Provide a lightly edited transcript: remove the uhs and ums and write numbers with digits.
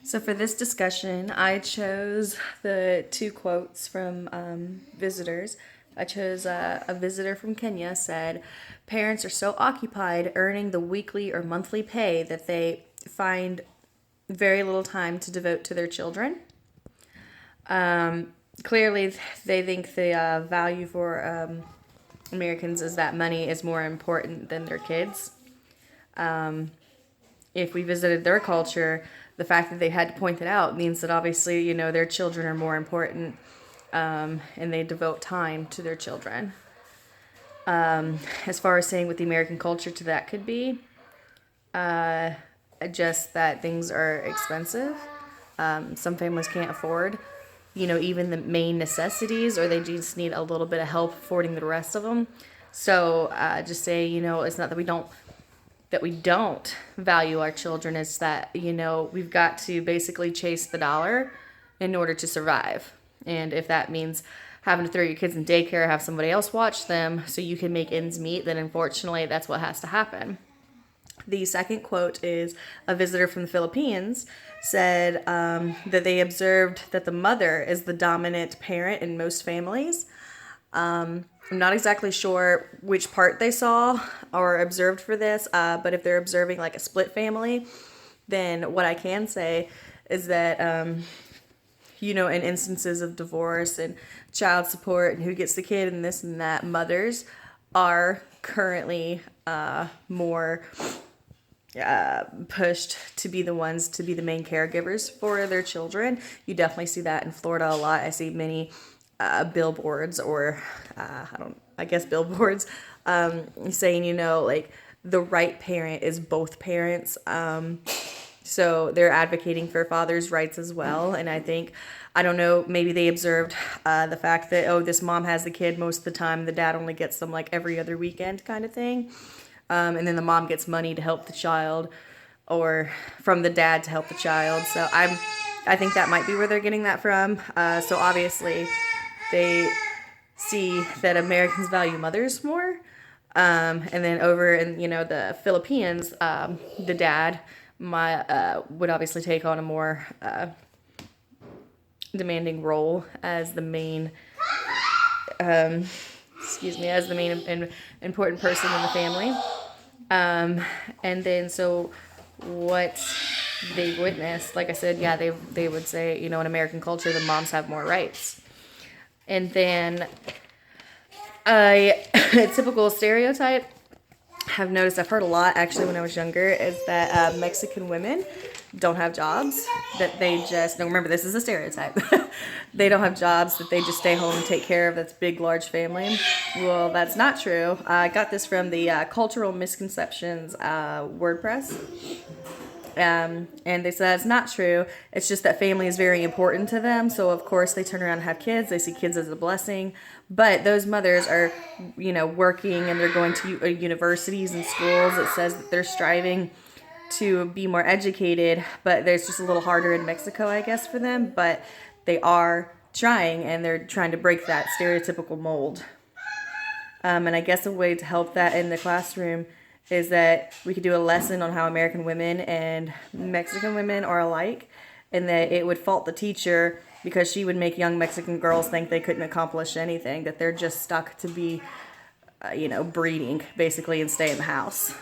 So for this discussion, I chose the two quotes from visitors. I chose a visitor from Kenya said, "Parents are so occupied earning the weekly or monthly pay that they find very little time to devote to their children." Clearly, they think the value for Americans is that money is more important than their kids. If we visited their culture, the fact that they had to point it out means that obviously, their children are more important, and they devote time to their children. As far as saying what the American culture to that could be, just that things are expensive. Some families can't afford, even the main necessities, or they just need a little bit of help affording the rest of them. So just say, it's not that we don't value our children, is that, we've got to basically chase the dollar in order to survive. And if that means having to throw your kids in daycare, have somebody else watch them so you can make ends meet, then unfortunately that's what has to happen. The second quote is a visitor from the Philippines said that they observed that the mother is the dominant parent in most families. I'm not exactly sure which part they saw or observed for this, but if they're observing like a split family, then what I can say is that, in instances of divorce and child support and who gets the kid and this and that, mothers are currently more pushed to be the ones to be the main caregivers for their children. You definitely see that in Florida a lot. I see many billboards or billboards saying, like the right parent is both parents. So they're advocating for fathers' rights as well. And I don't know, maybe they observed the fact that, this mom has the kid most of the time. The dad only gets them like every other weekend kind of thing. And then the mom gets money to help the child or from the dad to help the child. So I think that might be where they're getting that from. So obviously they see that Americans value mothers more. And then over in, the Philippines, the dad would obviously take on a more demanding role as the main, as the main important person in the family. And then so what they witnessed, like I said, they would say, in American culture, the moms have more rights. And then a typical stereotype I've noticed, I've heard a lot actually when I was younger, is that Mexican women don't have jobs, that they just, no, remember this is a stereotype, they don't have jobs, that they just stay home and take care of this big large family. Well, that's not true. I got this from the Cultural Misconceptions WordPress. And they said it's not true. It's just that family is very important to them. So of course they turn around and have kids. They see kids as a blessing. But those mothers are, working and they're going to universities and schools. It says that they're striving to be more educated, but it's just a little harder in Mexico, I guess, for them. But they are trying, and they're trying to break that stereotypical mold. And I guess a way to help that in the classroom is that we could do a lesson on how American women and Mexican women are alike, and that it would fault the teacher because she would make young Mexican girls think they couldn't accomplish anything, that they're just stuck to be, breeding, basically, and stay in the house.